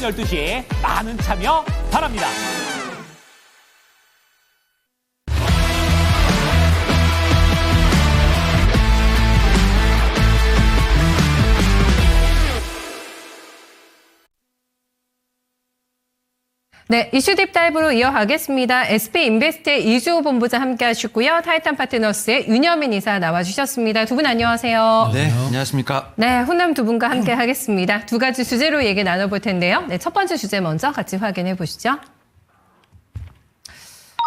12시 많은 참여 바랍니다. 네, 이슈 딥다이브로 이어가겠습니다. SB인베스트의 이주호 본부장 함께 하시고요. 타이탄 파트너스의 윤여민 이사 나와주셨습니다. 두 분 안녕하세요. 네, 안녕하십니까. 네, 훈남 두 분과 함께 하겠습니다. 두 가지 주제로 얘기 나눠볼 텐데요. 네, 첫 번째 주제 먼저 같이 확인해 보시죠.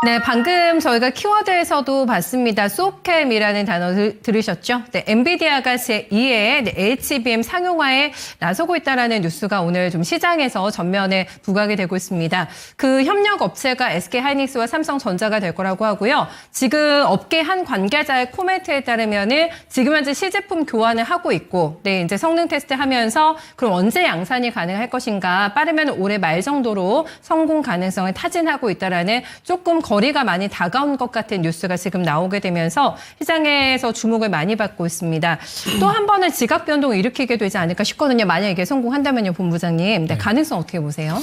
네, 방금 저희가 키워드에서도 봤습니다. 소캠이라는 단어 들으셨죠? 네, 엔비디아가 제2의 HBM 상용화에 나서고 있다는 뉴스가 오늘 좀 시장에서 전면에 부각이 되고 있습니다. 그 협력 업체가 SK하이닉스와 삼성전자가 될 거라고 하고요. 지금 업계 한 관계자의 코멘트에 따르면은 지금 현재 시제품 교환을 하고 있고, 네, 이제 성능 테스트 하면서 그럼 언제 양산이 가능할 것인가? 빠르면 올해 말 정도로 성공 가능성을 타진하고 있다라는 조금 거리가 많이 다가온 것 같은 뉴스가 지금 나오게 되면서 시장에서 주목을 많이 받고 있습니다. 또 한 번은 지각 변동을 일으키게 되지 않을까 싶거든요. 만약 이게 성공한다면요, 본부장님. 네, 가능성 어떻게 보세요?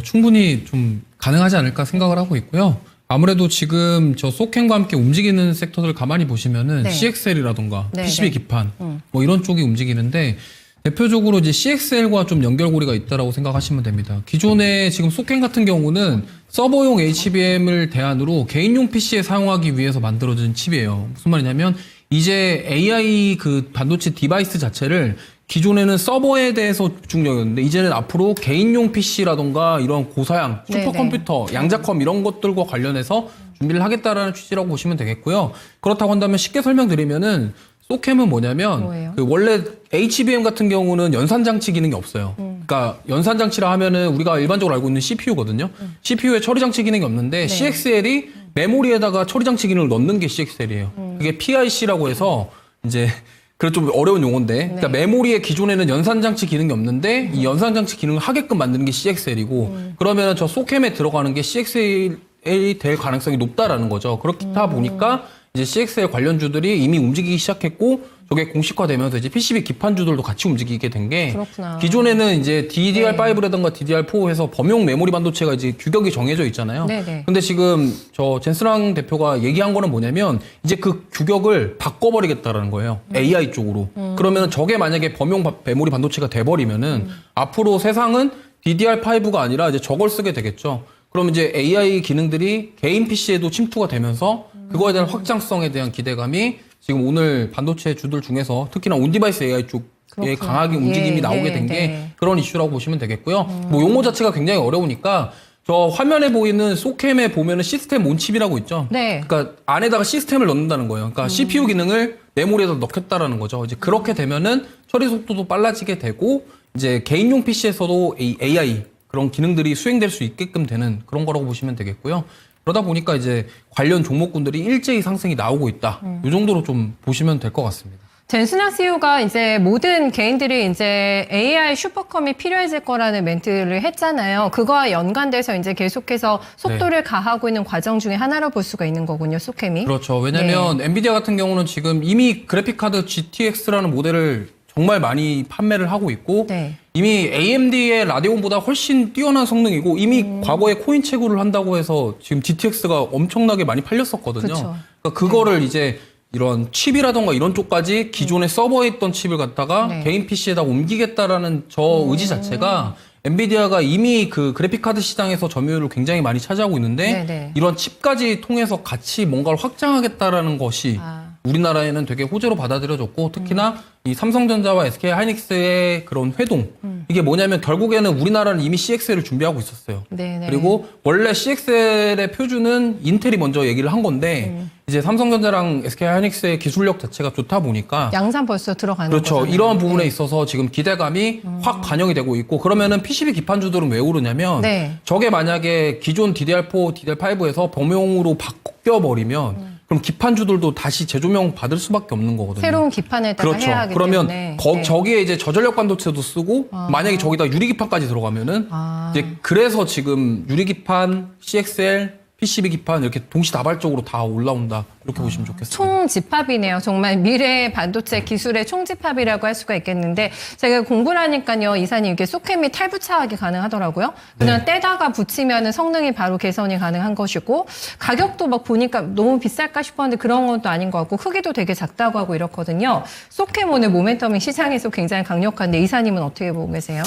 충분히 좀 가능하지 않을까 생각을 하고 있고요. 아무래도 지금 저 소캠과 함께 움직이는 섹터들 가만히 보시면은 네. CXL이라던가 네, PCB 네. 기판 뭐 이런 쪽이 움직이는데 대표적으로 이제 CXL과 좀 연결고리가 있다라고 생각하시면 됩니다. 기존에 지금 소캠 같은 경우는 서버용 HBM을 대안으로 개인용 PC에 사용하기 위해서 만들어진 칩이에요. 무슨 말이냐면 이제 AI 그 반도체 디바이스 자체를 기존에는 서버에 대해서 집중력이었는데 이제는 앞으로 개인용 PC라던가 이런 고사양, 슈퍼컴퓨터, 양자컴 이런 것들과 관련해서 준비를 하겠다라는 취지라고 보시면 되겠고요. 그렇다고 한다면 쉽게 설명드리면은 소캠은 뭐냐면 그 원래 HBM 같은 경우는 연산장치 기능이 없어요. 그러니까 연산장치라 하면은 우리가 일반적으로 알고 있는 CPU거든요. CPU에 처리장치 기능이 없는데 CXL이 메모리에다가 처리장치 기능을 넣는 게 CXL이에요. 그게 PIC라고 해서 이제 그래 좀 어려운 용어인데 그러니까 메모리에 기존에는 연산장치 기능이 없는데 이 연산장치 기능을 하게끔 만드는 게 CXL이고 그러면 저 소캠에 들어가는 게 CXL이 될 가능성이 높다라는 거죠. 그렇다 보니까 이제 CXL 관련주들이 이미 움직이기 시작했고 저게 공식화되면서 이제 PCB 기판주들도 같이 움직이게 된 게 기존에는 이제 DDR5라든가 DDR4에서 범용 메모리 반도체가 이제 규격이 정해져 있잖아요. 네네. 근데 지금 저 젠스랑 대표가 얘기한 거는 뭐냐면 이제 그 규격을 바꿔버리겠다라는 거예요. AI 쪽으로. 그러면 저게 만약에 범용 메모리 반도체가 돼버리면은 앞으로 세상은 DDR5가 아니라 이제 저걸 쓰게 되겠죠. 그럼 이제 AI 기능들이 개인 PC에도 침투가 되면서 그거에 대한 확장성에 대한 기대감이 지금 오늘 반도체 주들 중에서 특히나 온디바이스 AI 쪽에 강하게 움직임이 나오게 된 게 그런 이슈라고 보시면 되겠고요. 뭐 용어 자체가 굉장히 어려우니까 저 화면에 보이는 소캠에 보면은 시스템 온칩이라고 있죠. 네. 그러니까 안에다가 시스템을 넣는다는 거예요. 그러니까 CPU 기능을 메모리에다 넣겠다라는 거죠. 이제 그렇게 되면은 처리 속도도 빨라지게 되고 이제 개인용 PC에서도 AI 그런 기능들이 수행될 수 있게끔 되는 그런 거라고 보시면 되겠고요. 그러다 보니까 이제 관련 종목군들이 일제히 상승이 나오고 있다. 이 정도로 좀 보시면 될 것 같습니다. 젠스나 CEO가 이제 모든 개인들이 이제 AI 슈퍼컴이 필요해질 거라는 멘트를 했잖아요. 그거와 연관돼서 이제 계속해서 속도를 가하고 있는 과정 중에 하나로 볼 수가 있는 거군요, 소캠이. 그렇죠. 왜냐면 엔비디아 같은 경우는 지금 이미 그래픽카드 GTX라는 모델을 정말 많이 판매를 하고 있고 이미 AMD의 라데온보다 훨씬 뛰어난 성능이고 이미 과거에 코인 채굴을 한다고 해서 지금 GTX가 엄청나게 많이 팔렸었거든요. 그러니까 그거를 이제 이런 칩이라던가 이런 쪽까지 기존에 서버에 있던 칩을 갖다가 개인 PC에다 옮기겠다라는 저 의지 자체가 엔비디아가 이미 그 그래픽카드 시장에서 점유율을 굉장히 많이 차지하고 있는데 이런 칩까지 통해서 같이 뭔가를 확장하겠다라는 것이 우리나라에는 되게 호재로 받아들여졌고 특히나 이 삼성전자와 SK하이닉스의 그런 회동 이게 뭐냐면 결국에는 우리나라는 이미 CXL을 준비하고 있었어요. 그리고 원래 CXL의 표준은 인텔이 먼저 얘기를 한 건데 이제 삼성전자랑 SK하이닉스의 기술력 자체가 좋다 보니까 양산 벌써 들어가는 그렇죠. 거잖아요. 이러한 부분에 있어서 지금 기대감이 확 반영이 되고 있고 그러면은 PCB 기판주들은 왜 오르냐면 저게 만약에 기존 DDR4, DDR5에서 범용으로 바뀌어버리면 그럼 기판주들도 다시 재조명 받을 수밖에 없는 거거든요. 새로운 기판에다가 해야 하기 그러면 때문에. 저기에 이제 저전력 반도체도 쓰고 만약에 저기다 유리기판까지 들어가면은 이제 그래서 지금 유리기판, CXL, PCB 기판 이렇게 동시다발적으로 다 올라온다. 이렇게 보시면 좋겠습니다. 총집합이네요. 정말 미래의 반도체 기술의 총집합이라고 할 수가 있겠는데 제가 공부를 하니까요. 이사님 이게 소켓이 탈부착하기 가능하더라고요. 그냥 떼다가 붙이면 성능이 바로 개선이 가능한 것이고 가격도 막 보니까 너무 비쌀까 싶었는데 그런 것도 아닌 것 같고 크기도 되게 작다고 하고 이렇거든요. 소켓 오늘 모멘텀이 시장에서 굉장히 강력한데 이사님은 어떻게 보고 계세요?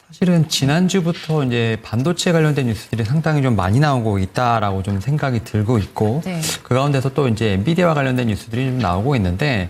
사실은 지난주부터 이제 반도체 관련된 뉴스들이 상당히 좀 많이 나오고 있다라고 좀 생각이 들고 있고 네. 그 가운데서 또 이제 엔비디아와 관련된 뉴스들이 좀 나오고 있는데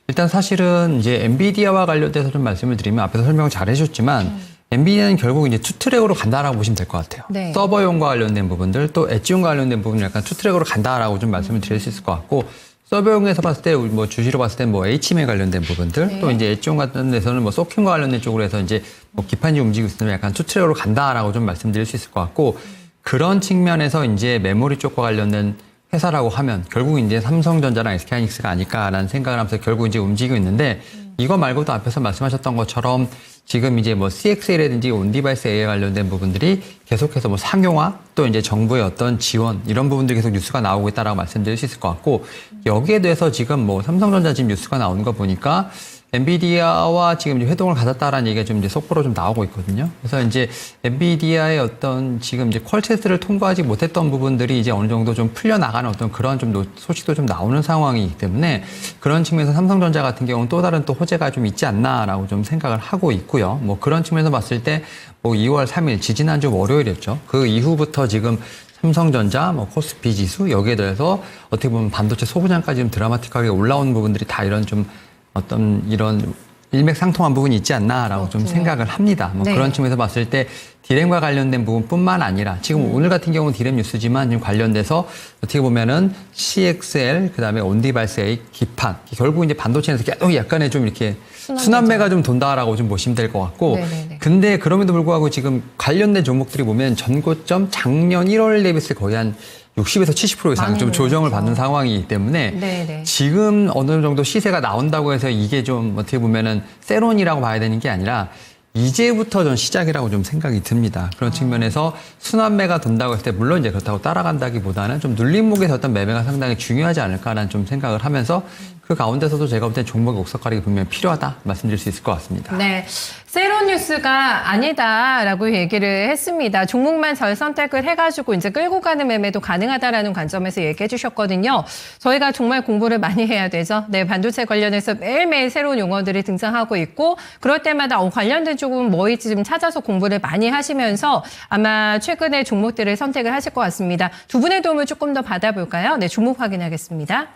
일단 사실은 이제 엔비디아와 관련돼서 좀 말씀을 드리면 앞에서 설명을 잘 해주셨지만 엔비디아는 결국 이제 투트랙으로 간다라고 보시면 될 것 같아요. 네. 서버용과 관련된 부분들 또 엣지용과 관련된 부분을 약간 투트랙으로 간다라고 좀 말씀을 드릴 수 있을 것 같고 서버용에서 봤을 때 뭐 주시로 봤을 때 뭐 HM에 관련된 부분들 네. 또 이제 엣지용 같은 데서는 뭐 소켓과 관련된 쪽으로 해서 이제 뭐 기판이 움직이고 있으면 약간 투트랙으로 간다라고 좀 말씀드릴 수 있을 것 같고 그런 측면에서 이제 메모리 쪽과 관련된 회사라고 하면 결국 이제 삼성전자랑 SK하이닉스가 아닐까라는 생각을 하면서 결국 이제 움직이고 있는데 이거 말고도 앞에서 말씀하셨던 것처럼 지금 이제 뭐 CXL이라든지 온디바이스 AI 관련된 부분들이 계속해서 뭐 상용화 또 이제 정부의 어떤 지원 이런 부분들이 계속 뉴스가 나오고 있다라고 말씀드릴 수 있을 것 같고 여기에 대해서 지금 뭐 삼성전자 지금 뉴스가 나오는 거 보니까 엔비디아와 지금 이제 회동을 가졌다라는 얘기가 좀 이제 속보로 좀 나오고 있거든요. 그래서 이제 엔비디아의 어떤 지금 이제 퀄 테스트를 통과하지 못했던 부분들이 이제 어느 정도 좀 풀려나가는 어떤 그런 좀 소식도 좀 나오는 상황이기 때문에 그런 측면에서 삼성전자 같은 경우는 또 다른 또 호재가 좀 있지 않나라고 좀 생각을 하고 있고요. 뭐 그런 측면에서 봤을 때 뭐 2월 3일 지지난주 월요일이었죠. 그 이후부터 지금 삼성전자, 뭐 코스피 지수 여기에 대해서 어떻게 보면 반도체 소부장까지 좀 드라마틱하게 올라오는 부분들이 다 이런 좀 어떤 이런 일맥상통한 부분이 있지 않나라고 좀 생각을 합니다. 뭐 네. 그런 측면에서 봤을 때 디램과 관련된 부분뿐만 아니라 지금 오늘 같은 경우는 디램 뉴스지만 지금 관련돼서 어떻게 보면은 CXL 그다음에 온디바이스 A 기판 결국 이제 반도체에서 계속 약간의 좀 이렇게 순환매가 좀 돈다라고 좀 보시면 될 것 같고 네네네. 근데 그럼에도 불구하고 지금 관련된 종목들이 보면 전고점 작년 1월 대비했을 때 거의 한 60에서 70% 이상 많이 좀 조정을 늘었죠. 받는 상황이기 때문에 네네. 지금 어느 정도 시세가 나온다고 해서 이게 좀 어떻게 보면은 세론이라고 봐야 되는 게 아니라 이제부터 좀 시작이라고 좀 생각이 듭니다. 그런 측면에서 순환매가 돈다고 했을 때 물론 이제 그렇다고 따라간다기보다는 좀 눌림목에서 어떤 매매가 상당히 중요하지 않을까라는 좀 생각을 하면서 그 가운데서도 제가 볼 때 종목의 옥석가리가 분명히 필요하다 말씀드릴 수 있을 것 같습니다. 네. 세론 뉴스가 아니다라고 얘기를 했습니다. 종목만 잘 선택을 해가지고 이제 끌고 가는 매매도 가능하다라는 관점에서 얘기해 주셨거든요. 저희가 정말 공부를 많이 해야 되죠. 네, 반도체 관련해서 매일매일 새로운 용어들이 등장하고 있고 그럴 때마다 관련된 쪽은 뭐인지 좀 찾아서 공부를 많이 하시면서 아마 최근에 종목들을 선택을 하실 것 같습니다. 두 분의 도움을 조금 더 받아볼까요? 네, 종목 확인하겠습니다.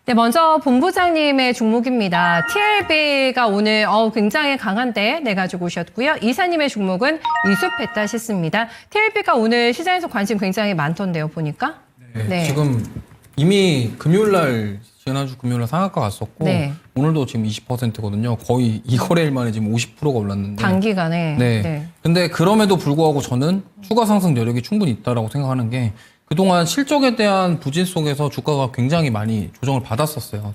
네, 먼저 본부장님의 종목입니다. TLB가 오늘 굉장히 강한데 가지고 오셨고요. 이사님의 종목은 이수페타시스입니다. TLB가 오늘 시장에서 관심 굉장히 많던데요, 보니까. 네. 지금 이미 금요일날 지난주 금요일날 상한가 갔었고 네. 오늘도 지금 20%거든요. 거의 이 거래일 만에 지금 50%가 올랐는데. 단기간에. 네. 근데 그럼에도 불구하고 저는 추가 상승 여력이 충분히 있다라고 생각하는 게 그동안 실적에 대한 부진 속에서 주가가 굉장히 많이 조정을 받았었어요.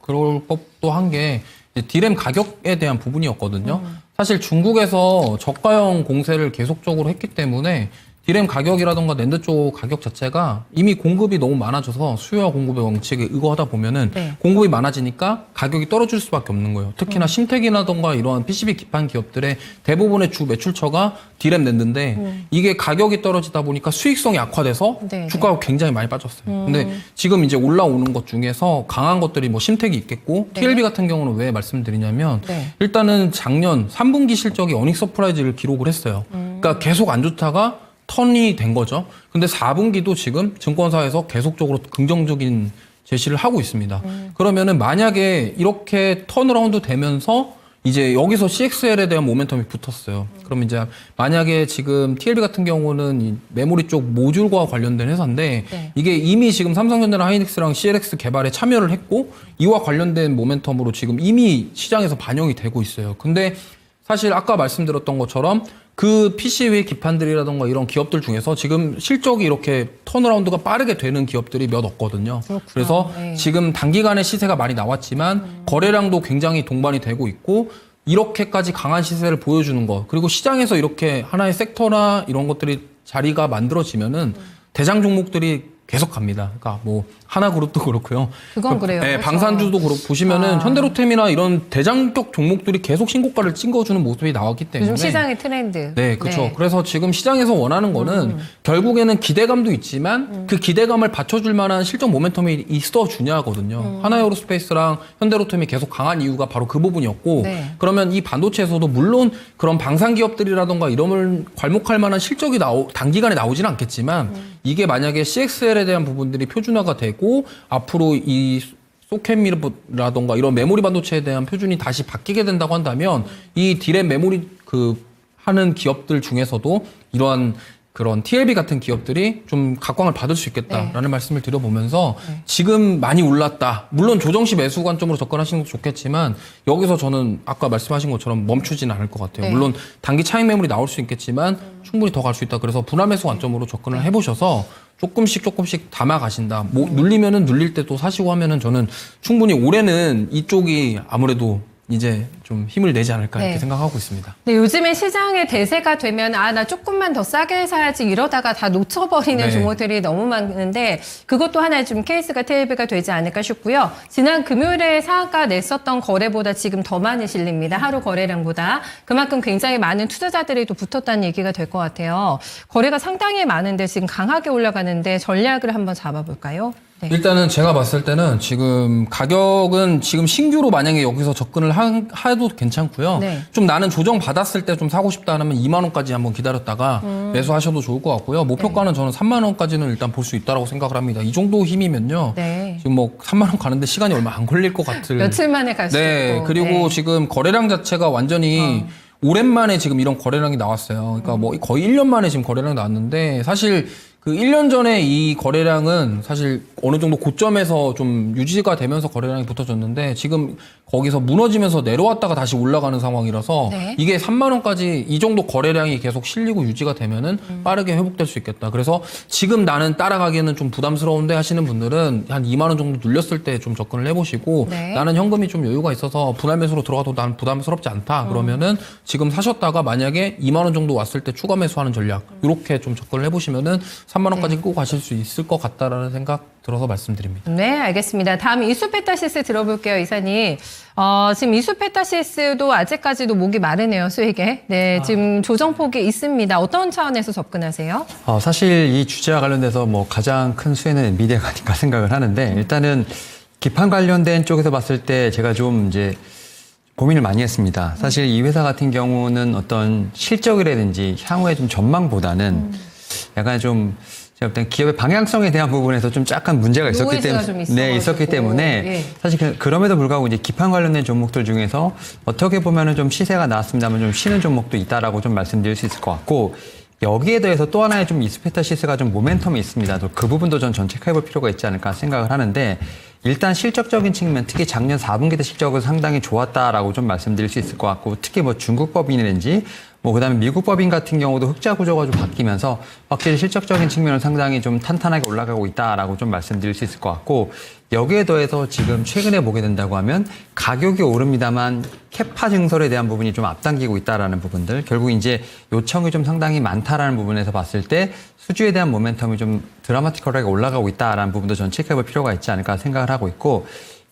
그럴 법도 한 게 디램 가격에 대한 부분이었거든요. 사실 중국에서 저가형 공세를 계속적으로 했기 때문에 디램 가격이라던가 낸드 쪽 가격 자체가 이미 공급이 너무 많아져서 수요와 공급의 원칙에 의거하다 보면은 네. 공급이 많아지니까 가격이 떨어질 수밖에 없는 거예요. 특히나 심텍이라던가 이러한 PCB 기판 기업들의 대부분의 주 매출처가 디램 낸드인데 이게 가격이 떨어지다 보니까 수익성이 악화돼서 네, 주가가 굉장히 많이 빠졌어요. 근데 지금 이제 올라오는 것 중에서 강한 것들이 뭐 심텍이 있겠고 네. TLB 같은 경우는 왜 말씀드리냐면 네. 일단은 작년 3분기 실적이 어닝 서프라이즈를 기록을 했어요. 그러니까 계속 안 좋다가 턴이 된 거죠. 근데 4분기도 지금 증권사에서 계속적으로 긍정적인 제시를 하고 있습니다. 그러면은 만약에 이렇게 턴어라운드 되면서 이제 여기서 CXL에 대한 모멘텀이 붙었어요. 그럼 이제 만약에 지금 TLB 같은 경우는 이 메모리 쪽 모듈과 관련된 회사인데 네. 이게 이미 지금 삼성전자랑 하이닉스랑 CLX 개발에 참여를 했고 이와 관련된 모멘텀으로 지금 이미 시장에서 반영이 되고 있어요. 근데 사실 아까 말씀드렸던 것처럼 그 PCB 기판들이라던가 이런 기업들 중에서 지금 실적이 이렇게 턴어라운드가 빠르게 되는 기업들이 몇 없거든요. 그렇구나. 그래서 네. 지금 단기간에 시세가 많이 나왔지만 거래량도 굉장히 동반이 되고 있고 이렇게까지 강한 시세를 보여주는 것 그리고 시장에서 이렇게 하나의 섹터나 이런 것들이 자리가 만들어지면은 대장 종목들이 계속 갑니다. 그러니까 뭐 하나그룹도 그렇고요. 그건 그래요. 네, 그렇죠. 방산주도 그렇고 보시면은 현대로템이나 이런 대장격 종목들이 계속 신고가를 찍어주는 모습이 나왔기 때문에 요즘 시장의 트렌드. 네, 그렇죠. 그래서 지금 시장에서 원하는 거는 결국에는 기대감도 있지만 그 기대감을 받쳐줄 만한 실적 모멘텀이 있어 주냐거든요. 하나에어로스페이스랑 현대로템이 계속 강한 이유가 바로 그 부분이었고 네. 그러면 이 반도체에서도 물론 그런 방산 기업들이라던가 이런 괄목할 만한 실적이 단기간에 나오지는 않겠지만 이게 만약에 CXL에 대한 부분들이 표준화가 되고 앞으로 이 소캠이라던가 이런 메모리 반도체에 대한 표준이 다시 바뀌게 된다고 한다면 이 디램 메모리 하는 기업들 중에서도 이러한 그런 TLB 같은 기업들이 좀 각광을 받을 수 있겠다라는 말씀을 드려보면서 지금 많이 올랐다. 물론 조정시 매수 관점으로 접근하시는 것도 좋겠지만 여기서 저는 아까 말씀하신 것처럼 멈추지는 않을 것 같아요. 네. 물론 단기 차익 매물이 나올 수 있겠지만 충분히 더 갈 수 있다. 그래서 분할 매수 관점으로 접근을 해보셔서 조금씩 담아 가신다. 뭐 눌리면은 눌릴 때 또 사시고 하면은 저는 충분히 올해는 이쪽이 아무래도 이제 좀 힘을 내지 않을까 네. 이렇게 생각하고 있습니다. 근데 요즘에 시장의 대세가 되면 나 조금만 더 싸게 사야지 이러다가 다 놓쳐버리는 네. 종목들이 너무 많은데 그것도 하나의 좀 케이스가 TLB가 되지 않을까 싶고요. 지난 금요일에 상한가 냈었던 거래보다 지금 더 많이 실립니다. 하루 거래량보다. 그만큼 굉장히 많은 투자자들이 또 붙었다는 얘기가 될 것 같아요. 거래가 상당히 많은데 지금 강하게 올라가는데 전략을 한번 잡아볼까요? 네. 일단은 제가 봤을 때는 지금 가격은 지금 신규로 만약에 여기서 접근을 해도 괜찮고요. 네. 좀 나는 조정 받았을 때 좀 사고 싶다 하면 2만 원까지 한번 기다렸다가 매수하셔도 좋을 것 같고요. 목표가는 저는 3만 원까지는 일단 볼 수 있다고 생각을 합니다. 이 정도 힘이면요. 네. 지금 뭐 3만 원 가는데 시간이 얼마 안 걸릴 것 같은. 며칠 만에 갈 수도 네. 있고. 그리고 네. 지금 거래량 자체가 완전히 오랜만에 지금 이런 거래량이 나왔어요. 그러니까 뭐 거의 1년 만에 지금 거래량이 나왔는데 사실 그 1년 전에 이 거래량은 사실 어느 정도 고점에서 좀 유지가 되면서 거래량이 붙어졌는데 지금 거기서 무너지면서 내려왔다가 다시 올라가는 상황이라서 네. 이게 3만 원까지 이 정도 거래량이 계속 실리고 유지가 되면은 빠르게 회복될 수 있겠다. 그래서 지금 나는 따라가기에는 좀 부담스러운데 하시는 분들은 한 2만 원 정도 눌렸을 때 좀 접근을 해보시고 네. 나는 현금이 좀 여유가 있어서 분할 매수로 들어가도 난 부담스럽지 않다. 그러면은 지금 사셨다가 만약에 2만 원 정도 왔을 때 추가 매수하는 전략 이렇게 좀 접근을 해보시면은 3만 원까지 끌고 가실 수 있을 것 같다라는 생각 들어서 말씀드립니다. 네, 알겠습니다. 다음 이수페타시스 들어볼게요, 이사님. 지금 이수페타시스도 아직까지도 목이 마르네요, 수익에. 네, 지금 조정폭이 있습니다. 어떤 차원에서 접근하세요? 사실 이 주제와 관련돼서 뭐 가장 큰 수혜는 엔비디아가 아닐까 생각을 하는데 일단은 기판 관련된 쪽에서 봤을 때 제가 좀 이제 고민을 많이 했습니다. 사실 이 회사 같은 경우는 어떤 실적이라든지 향후의 좀 전망보다는 약간 좀 제가 볼 땐 기업의 방향성에 대한 부분에서 좀 약간 문제가 있었기 노이즈가 좀 때문에 있어가지고. 있었기 때문에 예. 사실 그럼에도 불구하고 이제 기판 관련된 종목들 중에서 어떻게 보면은 좀 시세가 나왔습니다만 좀 쉬는 종목도 있다라고 좀 말씀드릴 수 있을 것 같고 여기에 대해서 또 하나의 좀 이수페타시스가 좀 모멘텀이 있습니다. 또 그 부분도 전 체크해볼 필요가 있지 않을까 생각을 하는데 일단 실적적인 측면, 특히 작년 4분기 때 실적은 상당히 좋았다라고 좀 말씀드릴 수 있을 것 같고 특히 뭐 중국 법인이든지 뭐 그다음에 미국 법인 같은 경우도 흑자 구조가 좀 바뀌면서 확실히 실적적인 측면은 상당히 좀 탄탄하게 올라가고 있다라고 좀 말씀드릴 수 있을 것 같고 여기에 더해서 지금 최근에 보게 된다고 하면 가격이 오릅니다만 캐파 증설에 대한 부분이 좀 앞당기고 있다라는 부분들 결국 이제 요청이 좀 상당히 많다라는 부분에서 봤을 때 수주에 대한 모멘텀이 좀 드라마티컬하게 올라가고 있다라는 부분도 전 체크해볼 필요가 있지 않을까 생각을 하고 있고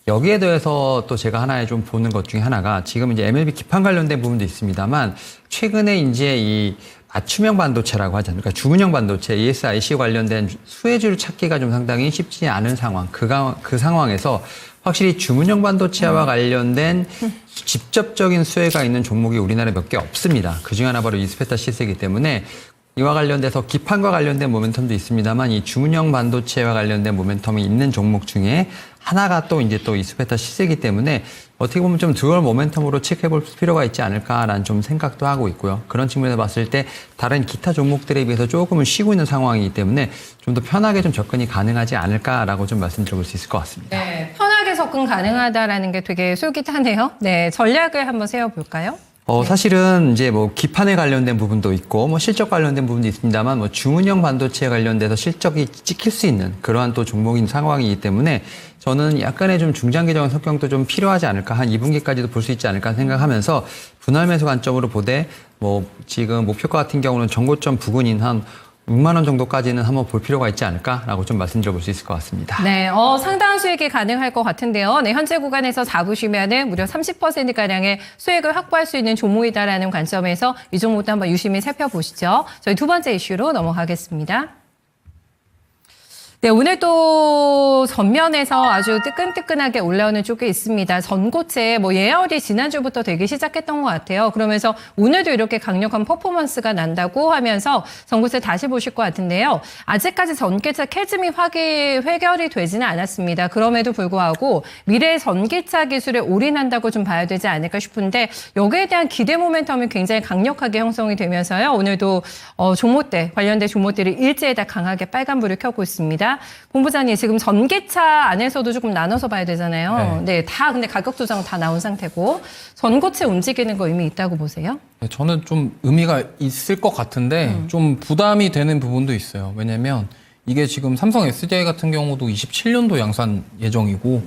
여기에 대해서 또 제가 하나에 좀 보는 것 중에 하나가 지금 이제 MLB 기판 관련된 부분도 있습니다만 최근에 이제 이 맞춤형 반도체라고 하지 않습니까? 주문형 반도체, ESIC 관련된 수혜주를 찾기가 좀 상당히 쉽지 않은 상황. 그 상황에서 확실히 주문형 반도체와 관련된 직접적인 수혜가 있는 종목이 우리나라에 몇 개 없습니다. 그중 하나 바로 이수페타시스이기 때문에 이와 관련돼서 기판과 관련된 모멘텀도 있습니다만 이 주문형 반도체와 관련된 모멘텀이 있는 종목 중에 하나가 또 이제 또 이수페타시스이기 때문에 어떻게 보면 좀 듀얼 모멘텀으로 체크해볼 필요가 있지 않을까라는 좀 생각도 하고 있고요. 그런 측면에서 봤을 때 다른 기타 종목들에 비해서 조금은 쉬고 있는 상황이기 때문에 좀 더 편하게 좀 접근이 가능하지 않을까라고 좀 말씀드릴 수 있을 것 같습니다. 네, 편하게 접근 가능하다라는 게 되게 솔깃하네요. 네, 전략을 한번 세워볼까요? 사실은 이제 뭐 기판에 관련된 부분도 있고 뭐 실적 관련된 부분도 있습니다만 뭐 주문형 반도체에 관련돼서 실적이 찍힐 수 있는 그러한 또 종목인 상황이기 때문에 저는 약간의 좀 중장기적인 석경도 좀 필요하지 않을까 한 2분기까지도 볼 수 있지 않을까 생각하면서 분할 매수 관점으로 보되 뭐 지금 목표가 같은 경우는 전고점 부근인 한 6만 원 정도까지는 한번 볼 필요가 있지 않을까라고 좀 말씀드려볼 수 있을 것 같습니다. 네, 상당한 수익이 가능할 것 같은데요. 네, 현재 구간에서 잡으시면은 무려 30%가량의 수익을 확보할 수 있는 종목이다라는 관점에서 이 종목도 한번 유심히 살펴보시죠. 저희 두 번째 이슈로 넘어가겠습니다. 네, 오늘 또 전면에서 아주 뜨끈뜨끈하게 올라오는 쪽이 있습니다. 전고체, 예열이 지난주부터 되기 시작했던 것 같아요. 그러면서 오늘도 이렇게 강력한 퍼포먼스가 난다고 하면서 전고체 다시 보실 것 같은데요. 아직까지 전기차 캐즘이 회결이 되지는 않았습니다. 그럼에도 불구하고 미래의 전기차 기술에 올인한다고 좀 봐야 되지 않을까 싶은데 여기에 대한 기대 모멘텀이 굉장히 강력하게 형성이 되면서요. 오늘도 종목대, 관련된 종목들이 일제에다 강하게 빨간불을 켜고 있습니다. 본부장님, 지금 전기차 안에서도 조금 나눠서 봐야 되잖아요. 네, 다 근데 가격 조정 다 나온 상태고 전고체 움직이는 거 의미 있다고 보세요? 네, 저는 좀 의미가 있을 것 같은데 좀 부담이 되는 부분도 있어요. 왜냐면 이게 지금 삼성 SDI 같은 경우도 27년도 양산 예정이고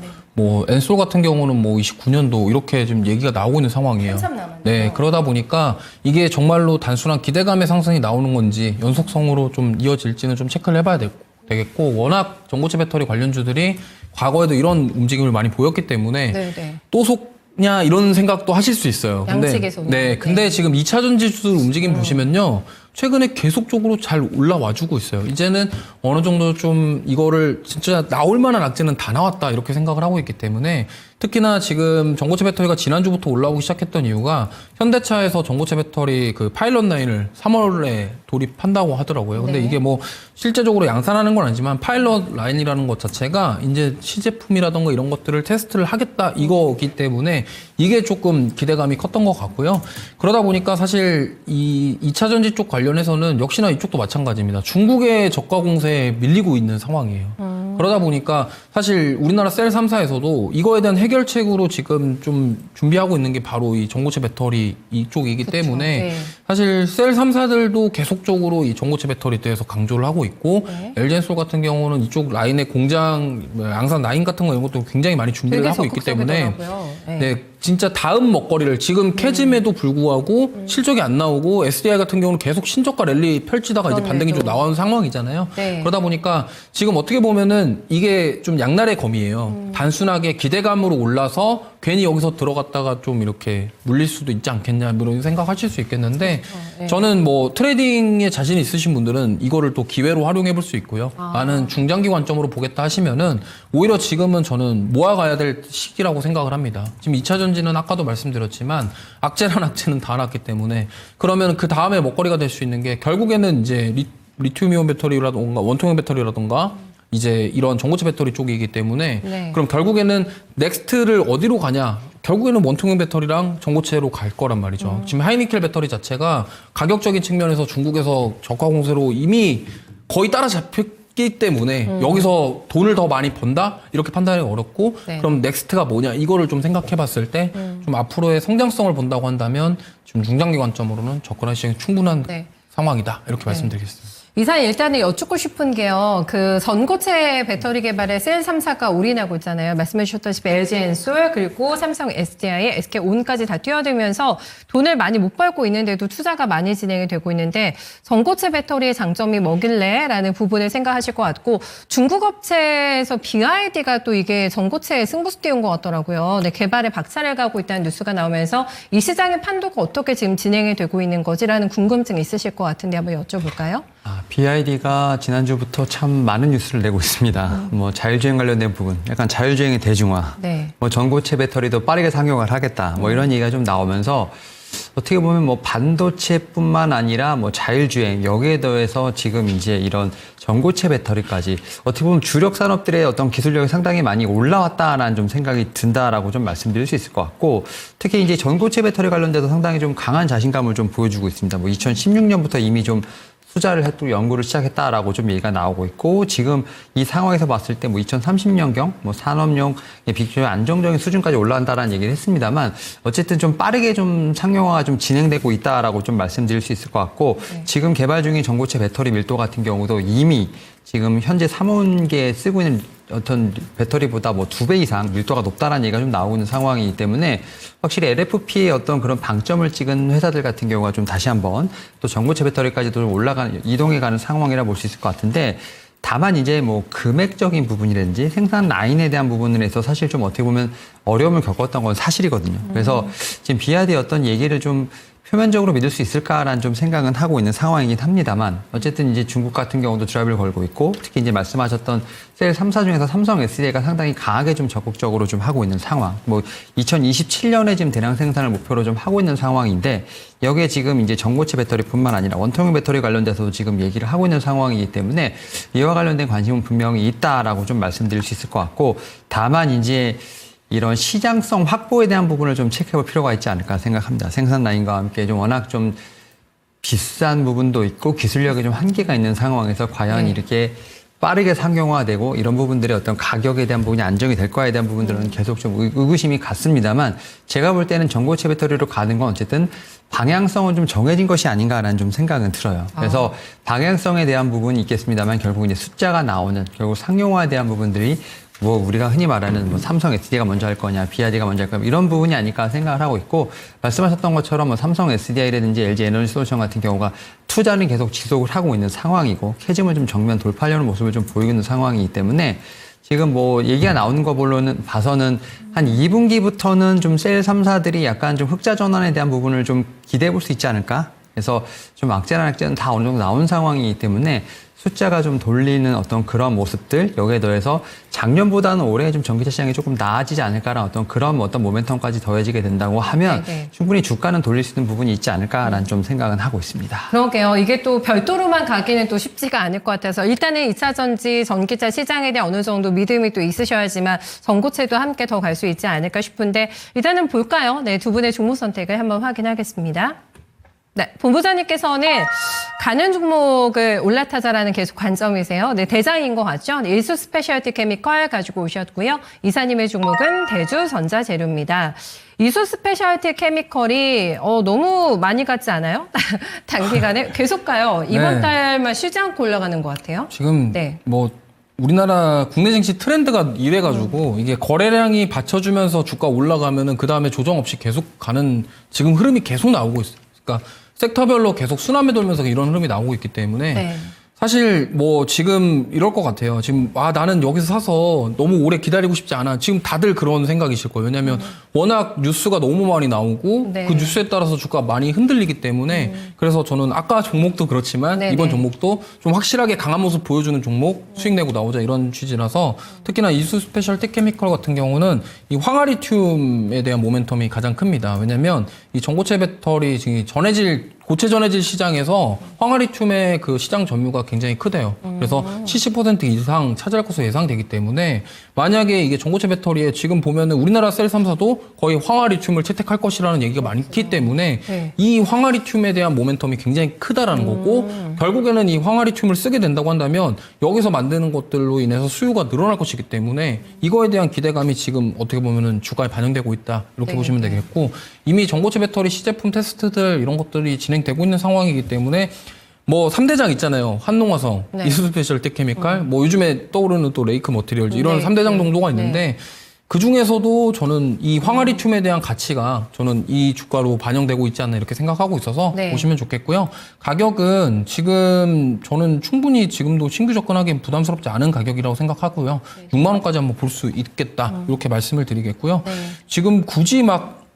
엔솔 같은 경우는 29년도 이렇게 지금 얘기가 나오고 있는 상황이에요. 한참 남았네요. 네, 그러다 보니까 이게 정말로 단순한 기대감의 상승이 나오는 건지 연속성으로 좀 이어질지는 좀 체크를 해봐야 되겠고 워낙 전고체 배터리 관련주들이 과거에도 이런 움직임을 많이 보였기 때문에 네. 또 속냐 이런 생각도 하실 수 있어요. 양측에서는. 근데 지금 2차 전지주들 움직임 보시면요. 최근에 계속적으로 잘 올라와주고 있어요. 이제는 어느 정도 좀 이거를 진짜 나올 만한 악재는 다 나왔다 이렇게 생각을 하고 있기 때문에 특히나 지금 전고체 배터리가 지난주부터 올라오기 시작했던 이유가 현대차에서 전고체 배터리 그 파일럿 라인을 3월에 돌입한다고 하더라고요. 근데 네. 이게 실제적으로 양산하는 건 아니지만 파일럿 라인이라는 것 자체가 이제 시제품이라던가 이런 것들을 테스트를 하겠다 이거기 때문에 이게 조금 기대감이 컸던 것 같고요. 그러다 보니까 사실 이 2차 전지 쪽 관련해서는 역시나 이쪽도 마찬가지입니다. 중국의 저가 공세에 밀리고 있는 상황이에요. 그러다 보니까 사실 우리나라 셀 3사에서도 이거에 대한 해결책으로 지금 좀 준비하고 있는 게 바로 이 전고체 배터리 이쪽이기 때문에 네. 사실 셀 3사들도 계속적으로 이 전고체 배터리에 대해서 강조를 하고 있고 네. LG엔솔 같은 경우는 이쪽 라인의 공장 양산 라인 같은 거 이런 것도 굉장히 많이 준비를 하고 있기 때문에 네, 진짜 다음 먹거리를 지금 캐즘에도 불구하고 실적이 안 나오고 SDI 같은 경우는 계속 신저가 랠리 펼치다가 이제 반등이 좀 나온 상황이잖아요. 네. 그러다 보니까 지금 어떻게 보면은 이게 좀 양날의 검이에요. 단순하게 기대감으로 올라서 괜히 여기서 들어갔다가 좀 이렇게 물릴 수도 있지 않겠냐 이런 생각하실 수 있겠는데 네. 저는 트레이딩에 자신 있으신 분들은 이거를 또 기회로 활용해 볼 수 있고요. 나는 중장기 관점으로 보겠다 하시면은 오히려 지금은 저는 모아가야 될 시기라고 생각을 합니다. 지금 2차 전지는 아까도 말씀드렸지만 악재란 악재는 다 났기 때문에 그러면 그 다음에 먹거리가 될 수 있는 게 결국에는 이제 리튬이온 배터리라던가 원통형 배터리라던가 이제 이런 전고체 배터리 쪽이기 때문에 네. 그럼 결국에는 넥스트를 어디로 가냐? 결국에는 원통형 배터리랑 전고체로 갈 거란 말이죠. 지금 하이니켈 배터리 자체가 가격적인 측면에서 중국에서 저가 공세로 이미 거의 따라잡혔기 때문에 여기서 돈을 더 많이 번다? 이렇게 판단하기 어렵고 네. 그럼 넥스트가 뭐냐? 이거를 좀 생각해 봤을 때 좀 앞으로의 성장성을 본다고 한다면 지금 중장기 관점으로는 접근할 시장이 충분한 네. 상황이다. 이렇게 말씀드리겠습니다. 이사님 일단은 여쭙고 싶은 게요. 그 전고체 배터리 개발에 셀 3사가 올인하고 있잖아요. 말씀해 주셨다시피 LG엔솔 그리고 삼성 SDI, SK온까지 다 뛰어들면서 돈을 많이 못 벌고 있는데도 투자가 많이 진행이 되고 있는데 전고체 배터리의 장점이 뭐길래? 라는 부분을 생각하실 것 같고 중국 업체에서 BYD가 또 이게 전고체에 승부수 띄운 것 같더라고요. 네, 개발에 박차를 가고 있다는 뉴스가 나오면서 이 시장의 판도가 어떻게 지금 진행이 되고 있는 거지라는 궁금증이 있으실 것 같은데 한번 여쭤볼까요? BYD가 지난주부터 참 많은 뉴스를 내고 있습니다. 자율주행 관련된 부분, 약간 자율주행의 대중화, 네. 전고체 배터리도 빠르게 상용화를 하겠다, 이런 얘기가 좀 나오면서 어떻게 보면 반도체뿐만 아니라 자율주행 여기에 더해서 지금 이제 이런 전고체 배터리까지 어떻게 보면 주력 산업들의 어떤 기술력이 상당히 많이 올라왔다라는 좀 생각이 든다라고 좀 말씀드릴 수 있을 것 같고 특히 이제 전고체 배터리 관련돼서 상당히 좀 강한 자신감을 좀 보여주고 있습니다. 2016년부터 이미 좀 투자를 했고 연구를 시작했다라고 좀 얘기가 나오고 있고 지금 이 상황에서 봤을 때 2030년경 산업용 비교적 안정적인 수준까지 올라간다라는 얘기를 했습니다만 어쨌든 좀 빠르게 좀 상용화가 좀 진행되고 있다라고 좀 말씀드릴 수 있을 것 같고 지금 개발 중인 전고체 배터리 밀도 같은 경우도 이미 지금 현재 삼원계에 쓰고 있는 어떤 배터리보다 뭐 2배 이상 밀도가 높다라는 얘기가 좀 나오고 있는 상황이기 때문에 확실히 LFP의 어떤 그런 방점을 찍은 회사들 같은 경우가 좀 다시 한번 또 전고체 배터리까지도 좀 이동해가는 상황이라 볼 수 있을 것 같은데, 다만 이제 뭐 금액적인 부분이라든지 생산 라인에 대한 부분에서 사실 좀 어떻게 보면 어려움을 겪었던 건 사실이거든요. 그래서 지금 비아드의 어떤 얘기를 좀 표면적으로 믿을 수 있을까라는 좀 생각은 하고 있는 상황이긴 합니다만, 어쨌든 이제 중국 같은 경우도 드라이브를 걸고 있고, 특히 이제 말씀하셨던 셀 3사 중에서 삼성 SDI가 상당히 강하게 좀 적극적으로 좀 하고 있는 상황. 뭐 2027년에 지금 대량 생산을 목표로 좀 하고 있는 상황인데, 여기에 지금 이제 전고체 배터리뿐만 아니라 원통형 배터리 관련돼서도 지금 얘기를 하고 있는 상황이기 때문에 이와 관련된 관심은 분명히 있다라고 좀 말씀드릴 수 있을 것 같고, 다만 이제 이런 시장성 확보에 대한 부분을 좀 체크해볼 필요가 있지 않을까 생각합니다. 생산 라인과 함께 좀 워낙 좀 비싼 부분도 있고 기술력에 좀 한계가 있는 상황에서 과연 이렇게 빠르게 상용화되고 이런 부분들의 어떤 가격에 대한 부분이 안정이 될 거에 대한 부분들은 계속 좀 의구심이 갔습니다만, 제가 볼 때는 전고체 배터리로 가는 건 어쨌든 방향성은 좀 정해진 것이 아닌가라는 좀 생각은 들어요. 그래서 방향성에 대한 부분이 있겠습니다만, 결국 이제 숫자가 나오는, 결국 상용화에 대한 부분들이 뭐 우리가 흔히 말하는 뭐 삼성 SDI가 먼저 할 거냐, 비아드가 먼저 할 거냐, 이런 부분이 아닐까 생각을 하고 있고, 말씀하셨던 것처럼 뭐 삼성 SDI라든지 LG 에너지 솔루션 같은 경우가 투자는 계속 지속을 하고 있는 상황이고, 캐즘을 좀 정면 돌파하려는 모습을 좀 보이고 있는 상황이기 때문에, 지금 뭐 얘기가 나오는 거 봐서는 한 2분기부터는 좀 셀 3사들이 약간 좀 흑자 전환에 대한 부분을 좀 기대해 볼 수 있지 않을까? 그래서 좀 악재나 약재는 다 어느 정도 나온 상황이기 때문에 숫자가 좀 돌리는 어떤 그런 모습들, 여기에 더해서 작년보다는 올해 좀 전기차 시장이 조금 나아지지 않을까라는 어떤 그런 어떤 모멘텀까지 더해지게 된다고 하면 충분히 주가는 돌릴 수 있는 부분이 있지 않을까라는 좀 생각은 하고 있습니다. 그러게요. 이게 또 별도로만 가기는 또 쉽지가 않을 것 같아서, 일단은 2차 전지 전기차 시장에 대한 어느 정도 믿음이 또 있으셔야지만 전고체도 함께 더 갈 수 있지 않을까 싶은데, 일단은 볼까요? 네, 두 분의 종목 선택을 한번 확인하겠습니다. 네, 본부장님께서는 가는 종목을 올라타자라는 계속 관점이세요. 네, 대장인 것 같죠? 네, 일수 스페셜티 케미컬 가지고 오셨고요. 이사님의 종목은 대주전자재료입니다. 이수 스페셜티 케미컬이 너무 많이 갔지 않아요? 단기간에 계속 가요. 이번 네. 달만 쉬지 않고 올라가는 것 같아요. 지금 네. 뭐 우리나라 국내 증시 트렌드가 이래가지고 이게 거래량이 받쳐주면서 주가 올라가면은 그 다음에 조정 없이 계속 가는 지금 흐름이 계속 나오고 있어요. 그러니까 섹터별로 계속 순환매 돌면서 이런 흐름이 나오고 있기 때문에 네. 사실 뭐 지금 이럴 것 같아요. 지금 나는 여기서 사서 너무 오래 기다리고 싶지 않아. 지금 다들 그런 생각이실 거예요. 왜냐하면 워낙 뉴스가 너무 많이 나오고 네. 그 뉴스에 따라서 주가가 많이 흔들리기 때문에 그래서 저는 아까 종목도 그렇지만 네네. 이번 종목도 좀 확실하게 강한 모습 보여주는 종목 수익 내고 나오자 이런 취지라서, 특히나 이수 스페셜티 케미컬 같은 경우는 이 황화리튬에 대한 모멘텀이 가장 큽니다. 왜냐하면 이 전고체 배터리 지금 고체 전해질 시장에서 황화리튬의 그 시장 점유가 굉장히 크대요. 그래서 70% 이상 차지할 것으로 예상되기 때문에, 만약에 이게 전고체 배터리에 지금 보면은 우리나라 셀 3사도 거의 황화리튬을 채택할 것이라는 얘기가 많기 때문에 네. 이 황화리튬에 대한 모멘텀이 굉장히 크다라는 거고, 결국에는 이 황화리튬을 쓰게 된다고 한다면 여기서 만드는 것들로 인해서 수요가 늘어날 것이기 때문에 이거에 대한 기대감이 지금 어떻게 보면은 주가에 반영되고 있다, 이렇게 네. 보시면 되겠고, 이미 전고체 배터리 시제품 테스트들 이런 것들이 진행되고 있는 상황이기 때문에 뭐 3대장 있잖아요. 한농화성, 네. 이수 스페셜티 케미칼, 뭐 요즘에 떠오르는 또 레이크 머티리얼즈, 이런 네. 3대장 정도가 있는데 그 중에서도 저는 이 황화리튬에 대한 가치가 저는 이 주가로 반영되고 있지 않나 이렇게 생각하고 있어서 네. 보시면 좋겠고요. 가격은 지금 저는 충분히 지금도 신규 접근하기엔 부담스럽지 않은 가격이라고 생각하고요. 6만 원까지 한번 볼 수 있겠다, 이렇게 말씀을 드리겠고요. 네. 지금 굳이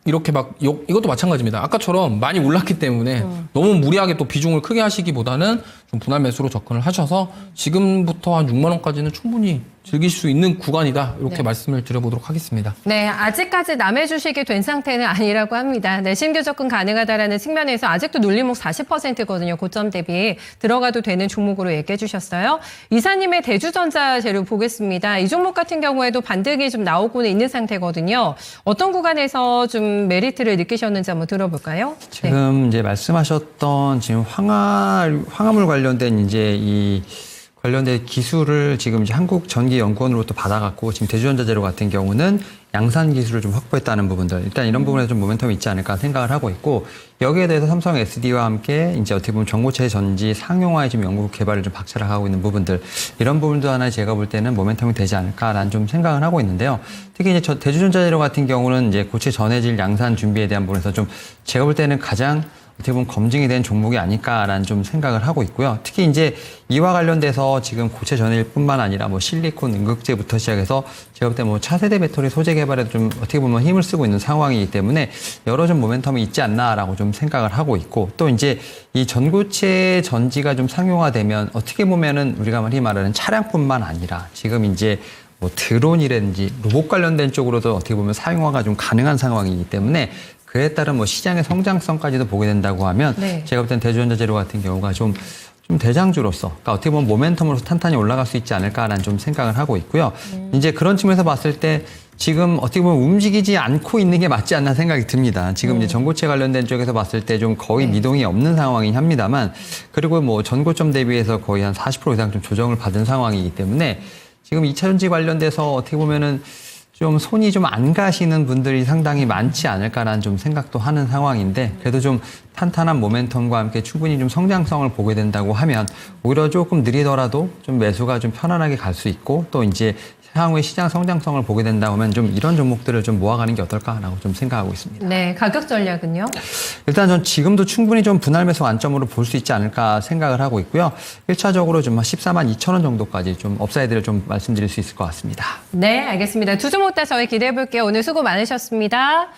이렇게 이것도 마찬가지입니다. 아까처럼 많이 올랐기 때문에 너무 무리하게 또 비중을 크게 하시기보다는 좀 분할 매수로 접근을 하셔서 지금부터 한 6만 원까지는 충분히 즐길 수 있는 구간이다, 이렇게 네. 말씀을 드려보도록 하겠습니다. 네, 아직까지 남의 주식이 된 상태는 아니라고 합니다. 네, 신규 접근 가능하다라는 측면에서 아직도 눌림목 40%거든요. 고점 대비 들어가도 되는 종목으로 얘기해 주셨어요. 이사님의 대주전자 재료 보겠습니다. 이 종목 같은 경우에도 반등이 좀 나오고는 있는 상태거든요. 어떤 구간에서 좀 메리트를 느끼셨는지 한번 들어볼까요? 네. 지금 이제 말씀하셨던 지금 황화물 관련된 이제 이 관련된 기술을 지금 이제 한국전기연구원으로부터 받아갖고 지금 대주전자재료 같은 경우는 양산 기술을 좀 확보했다는 부분들, 일단 이런 부분에서 좀 모멘텀이 있지 않을까 생각을 하고 있고, 여기에 대해서 삼성 SD와 함께 이제 어떻게 보면 전고체 전지 상용화에 지금 연구 개발을 좀 박차를 하고 있는 부분들, 이런 부분도 하나 제가 볼 때는 모멘텀이 되지 않을까라는 좀 생각을 하고 있는데요. 특히 이제 대주전자재료 같은 경우는 이제 고체 전해질 양산 준비에 대한 부분에서 좀 제가 볼 때는 가장 어떻게 보면 검증이 된 종목이 아닐까라는 좀 생각을 하고 있고요. 특히 이제 이와 관련돼서 지금 고체 전해질뿐만 아니라 뭐 실리콘, 음극재부터 시작해서 제가 볼 때 뭐 차세대 배터리 소재 개발에도 좀 어떻게 보면 힘을 쓰고 있는 상황이기 때문에 여러 좀 모멘텀이 있지 않나라고 좀 생각을 하고 있고, 또 이제 이 전고체 전지가 좀 상용화되면 어떻게 보면은 우리가 흔히 말하는 차량뿐만 아니라 지금 이제 뭐 드론이라든지 로봇 관련된 쪽으로도 어떻게 보면 사용화가 좀 가능한 상황이기 때문에 그에 따른 뭐 시장의 성장성까지도 보게 된다고 하면 네. 제가 볼 땐 대주전자재료 같은 경우가 좀 대장주로서, 그러니까 어떻게 보면 모멘텀으로서 탄탄히 올라갈 수 있지 않을까라는 좀 생각을 하고 있고요. 이제 그런 측면에서 봤을 때 지금 어떻게 보면 움직이지 않고 있는 게 맞지 않나 생각이 듭니다. 지금 이제 전고체 관련된 쪽에서 봤을 때 좀 거의 미동이 없는 상황이긴 합니다만, 그리고 뭐 전고점 대비해서 거의 한 40% 이상 좀 조정을 받은 상황이기 때문에 지금 2차 전지 관련돼서 어떻게 보면은 좀 손이 좀 안 가시는 분들이 상당히 많지 않을까라는 좀 생각도 하는 상황인데, 그래도 좀 탄탄한 모멘텀과 함께 충분히 좀 성장성을 보게 된다고 하면 오히려 조금 느리더라도 좀 매수가 좀 편안하게 갈 수 있고, 또 이제 향후에 시장 성장성을 보게 된다고 하면 좀 이런 종목들을 좀 모아가는 게 어떨까라고 좀 생각하고 있습니다. 네, 가격 전략은요? 일단 전 지금도 충분히 좀 분할 매수 안점으로 볼 수 있지 않을까 생각을 하고 있고요. 1차적으로 좀 14만 2천 원 정도까지 좀 업사이드를 좀 말씀드릴 수 있을 것 같습니다. 네, 알겠습니다. 두 종목 다 저희 기대해 볼게요. 오늘 수고 많으셨습니다.